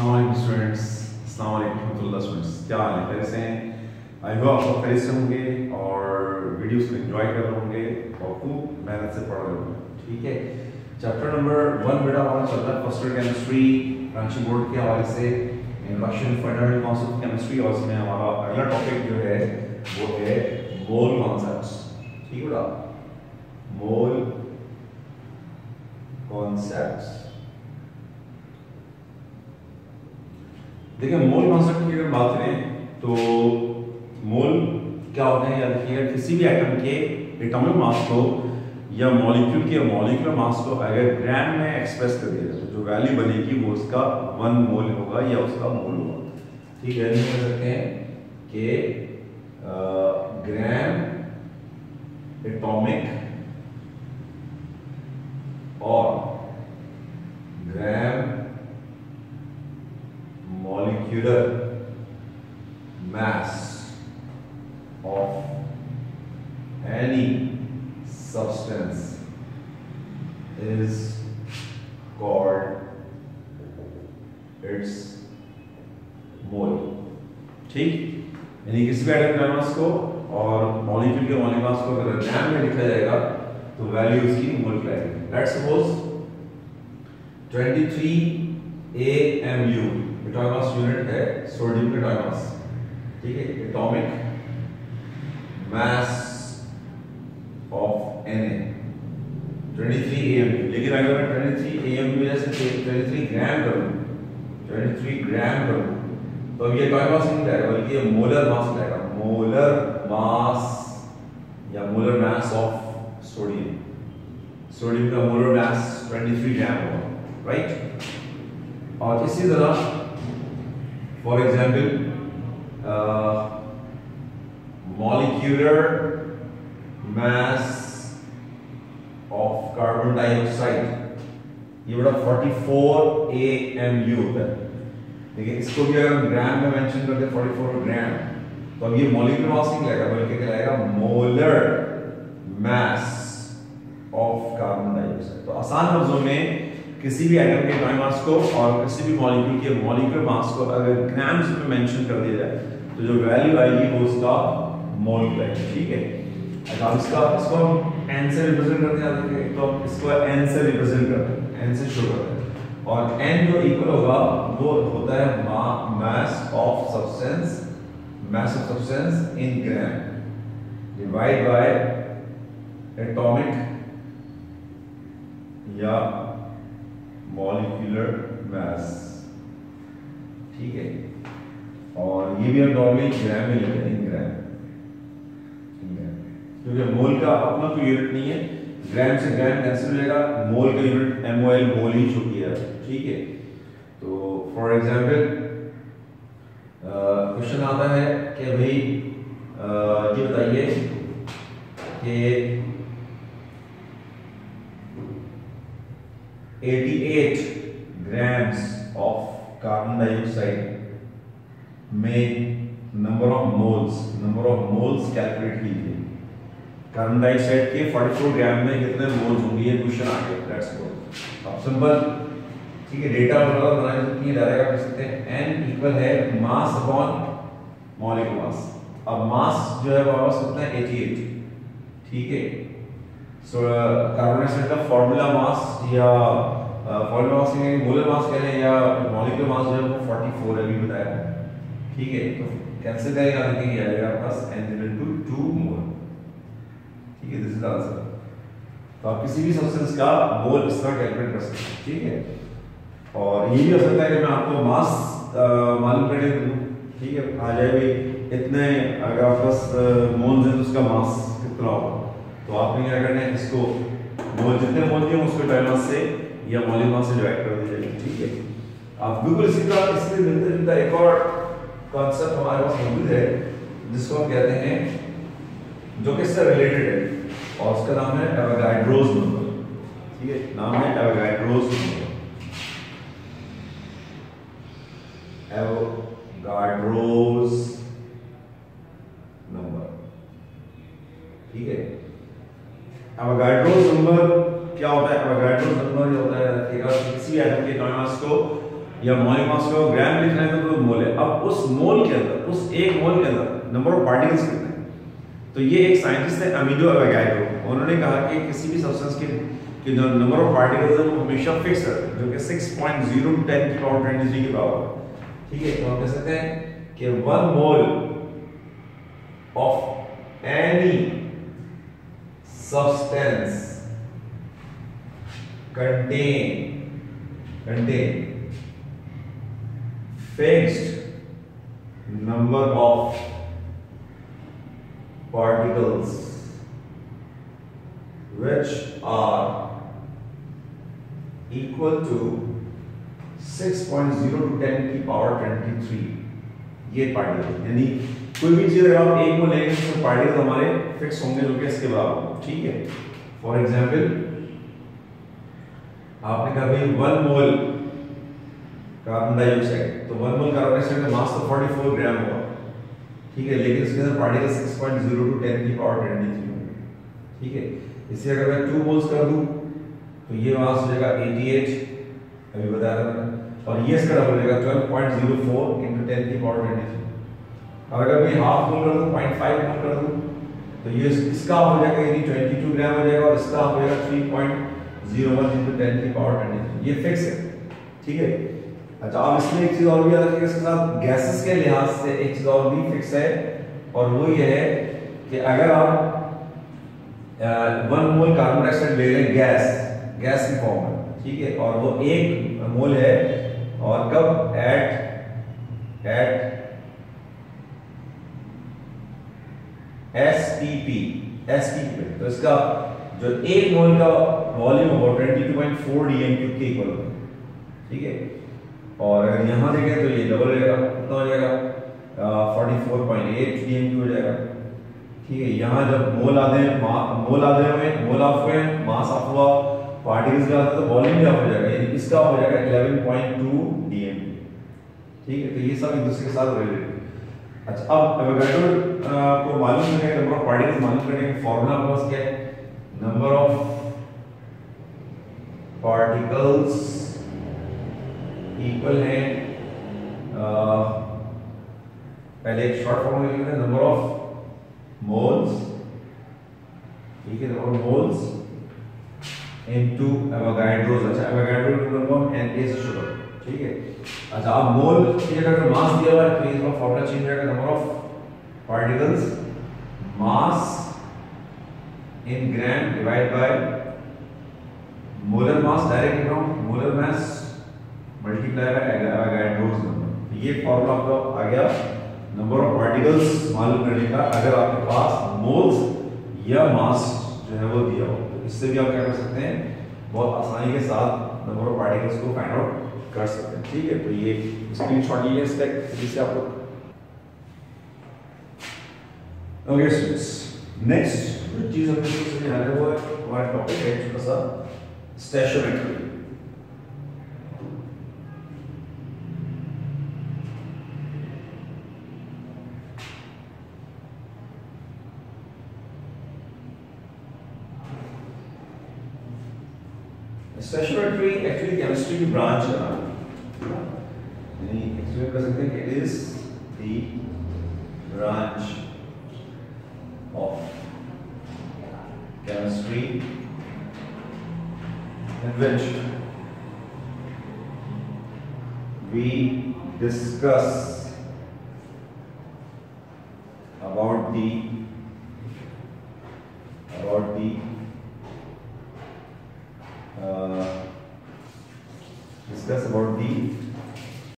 Students, अस्सलाम वालेकुम students, क्या हाल है? कैसे हैं? आई होप आप सब खैरियत से होंगे और वीडियोस को एंजॉय कर रहे होंगे और खूब मेहनत से पढ़ रहे होंगे। ठीक है, चैप्टर नंबर 1 बेटा हमारा चल रहा है first year chemistry Ranchi board के हवाले से introduction fundamental concept of chemistry, और इसमें हमारा अगला टॉपिक जो है वो है मोल कॉन्सेप्ट्स। ठीक है बेटा, मोल कॉन्सेप्ट्स। देखिए, मोल कॉन्सेप्ट की अगर बात करें तो मोल क्या होते हैं, या देखिएगा किसी भी एटम के एटॉमिक मास को या मॉलिक्यूल के मॉलिक्यूलर मास को अगर ग्राम में एक्सप्रेस कर दिया जाए तो जो वैल्यू बनेगी वो उसका 1 मोल होगा या उसका मोल होगा। ठीक है, नहीं कह सकते हैं कि ग्राम एटॉमिक और ग्राम molecular mass of any substance is called its mole। ठीक, यानी किसी भी एटम का मास को और मॉलिक्यूल के मॉलिक्यूलर मास को अगर ग्राम में लिखा जाएगा तो वैल्यू उसकी मोल कहलाएगी। Let's suppose 23 AMU atomic mass unit है सोडियम का एटॉमिक मास। ठीक है, atomic mass of Na 23 AMU। लेकिन अगर मैं 23 AMU जैसे 23 ग्राम करूं, 23 ग्राम करूं तो अब ये एटॉमिक मास नहीं रहेगा बल्कि ये मोलर मास रहेगा। मोलर मास या molar mass of sodium, sodium का मोलर मास 23 ग्राम होगा, राइट। और इसी तरह for example molecular mass of carbon dioxide ये बड़ा 44 AMU होता है। देखिए, इसको भी अगर हम ग्राम में मेंशन करते हैं 44 ग्राम तो अब ये मॉलिक्यूलर मास नहीं कहलाएगा बल्कि कहलाएगा molar mass of carbon dioxide. तो आसान लफ्जों में किसी भी एटम के एटॉमिक मास को और किसी भी मॉलिक्यूल के मॉलिक्यूलर मास को अगर ग्राम्स में मेंशन कर दिया जाए तो जो वैल्यू आएगी वो उसका मोल कहलाएगा। ठीक है, अब इसको हम n से रिप्रेजेंट करते हैं, तो हम इसको n से रिप्रेजेंट करते हैं, n से शो करते हैं, और n जो इक्वल होगा वो होता है mass of substance in gram divide by atomic या मॉलिक्यूलर मास। ठीक है, और ये भी हम नॉर्मली ग्राम में लेते हैं, इन ग्राम, क्योंकि मोल का अपना कोई यूनिट नहीं है। ग्राम से ग्राम कैंसिल हो जाएगा, मोल का यूनिट MOL मोल ही शो किया है। ठीक है, तो फॉर एग्जांपल क्वेश्चन आता है कि भाई ये बताइए कि 88 grams of carbon dioxide में नंबर ऑफ मोल्स कैलकुलेट कीजिए। कार्बन डाइऑक्साइड के 44 ग्राम में कितने मोल्स होंगे, ये क्वेश्चन आ गया। लेट्स गो, अब सिंपल, ठीक है, डेटा बनाने से नहीं डायरेक्ट आप लिख सकते हैं n इक्वल है मास अपॉन मॉलिक्यूलर मास। अब मास जो है वापस कितना है 88। ठीक है, सो कार्बन डाइऑक्साइड का फार्मूला मास या फार्मूला मास के मोलर मास कह लें या मॉलिक्यूलर मास जो है वो 44 है, अभी बताया। ठीक है, तो कैंसिल करेगा, देखिए ये आएगा प्लस n इक्वल टू 2 मोल। ठीक है, दिस इज द आंसर। तो आप किसी भी सब्सटेंस का मोल इस तरह कैलकुलेट कर सकते हैं। ठीक है, और ये भी हो सकता है कि मैं आपको मास मालूम कर दूं। ठीक है, आ जाए भी इतने, अगर आपके पास मोल्स है तो उसका मास कितना होगा, तो आपने क्या करना है, इसको मोल जितने मोल दिए उसको एटॉमिक मास से या मॉलिक्यूलर मास से डिवाइड कर दीजिएगा। ठीक है, आप बिल्कुल इसी तरह इससे मिलते जुलता एक और कॉन्सेप्ट हमारे पास मौजूद है जिसको हम कहते हैं, जो कि इससे रिलेटेड है, और उसका नाम है एवोगाड्रोस नंबर। ठीक है, नाम है एवोगाड्रोस नंबर। Avogadro's number. ठीक है, एवोगाड्रोस नंबर क्या होता है? एवोगाड्रो नंबर जो होता है, किसी एटम के एटॉमिक मास को या मॉलिक्यूलर मास को ग्राम लिख रहे हैं तो मोल है। अब उस मोल के अंदर, उस एक मोल के अंदर नंबर ऑफ पार्टिकल्स कितने हैं? तो ये एक साइंटिस्ट है अमीडो एवोगाड्रो, उन्होंने कहा कि किसी भी सब्सटेंस के जो नंबर ऑफ पार्टिकल्स है वो हमेशा फिक्स है, जो कि 6.0 × 10⁻23 की पावर, ठीक है। तो हम कह सकते हैं कि 1 mole of any substance contain fixed number of particles which are equal to 6.0 × 10⁻23 ये पार्टिकल, यानी कोई भी चीज अगर आप एक को लेंगे तो पार्टिकल हमारे फिक्स होंगे जो कि इसके बराबर, ठीक है। फॉर एग्जांपल आपने कहा भाई 1 मोल कार्बन डाइऑक्साइड, तो 1 मोल कार्बन डाइऑक्साइड का मास तो 44 ग्राम होगा, ठीक है, लेकिन इसके अंदर पार्टिकल 6.0 × 10⁻23 होंगे, ठीक है। इसी अगर मैं 2 मोल्स कर दूं तो ये मास हो जाएगा 88, अभी बताया था मैंने, और ये इसका डबल हो जाएगा 12.04 × 10⁻23। और अगर मैं हाफ मोल कर दूं, 0.5 मोल कर दूं तो ये इसका हो जाएगा यानी 22 ग्राम हो जाएगा, और इसका हो जाएगा 3.01 × 10⁻23, ये फिक्स है, ठीक है। अच्छा, अब इसमें एक चीज और भी याद रखिएगा, इसके साथ गैसेस के लिहाज से एक चीज और भी फिक्स है, और वो ये है कि अगर आप 1 मोल कार्बन डाइऑक्साइड ले लें गैस की फॉर्म में, ठीक है, और वो 1 मोल है, और कब एट STP पे, तो इसका जो 1 मोल का वॉल्यूम होगा 22.4 dm³ के इक्वल होगा, ठीक है। और अगर यहाँ देखें तो ये डबल हो जाएगा, कितना हो जाएगा 44.8 dm³ हो जाएगा, ठीक है। यहाँ जब मोल आधे मोल ऑफ हुए, मास ऑफ हुआ, पार्टिकल्स का तो वॉल्यूम भी ऑफ हो जाएगा, यानी इसका हो जाएगा 11.2 dm³, ठीक है। तो ये सब एक दूसरे के साथ रिलेटेड। अच्छा, अब एवोगाड्रो को मालूम करने का, नंबर ऑफ पार्टिकल्स मालूम करने का फॉर्मूला हमारे पास क्या है? नंबर ऑफ पार्टिकल्स इक्वल है, पहले एक शॉर्ट फॉर्म लिख लेते हैं, नंबर ऑफ मोल्स, ठीक है, number of moles into Avogadro's. अच्छा, Avogadro number N is sugar, ठीक है। अच्छा, अब मोल की जगह अगर मास दिया हुआ है तो इसका फॉर्मूला चेंज हो जाएगा, number of particles mass in gram divide by molar mass, direct लिख रहा हूं, molar mass multiply by Avogadro's number. ये फॉर्मूला आपका आ गया नंबर ऑफ पार्टिकल्स मालूम करने का, अगर आपके पास मोल्स या मास जो है वो दिया हो, तो इससे भी आप क्या कर सकते हैं, बहुत आसानी के साथ नंबर ऑफ पार्टिकल्स को फाइंड आउट कर सकते हैं, ठीक है। तो ये स्क्रीनशॉट लीजिए इसका, जिससे आप लोग ओके स्टूडेंट्स, नेक्स्ट जो चीज हमने समझ आ रहा है वो हमारा टॉपिक है छोटा सा स्टैचोमेट्री। स्टैचोमेट्री एक्चुअली केमिस्ट्री की ब्रांच है, यानी एक्सप्लेन कर सकते हैं कि it is the branch of chemistry in which we discuss about the discuss about the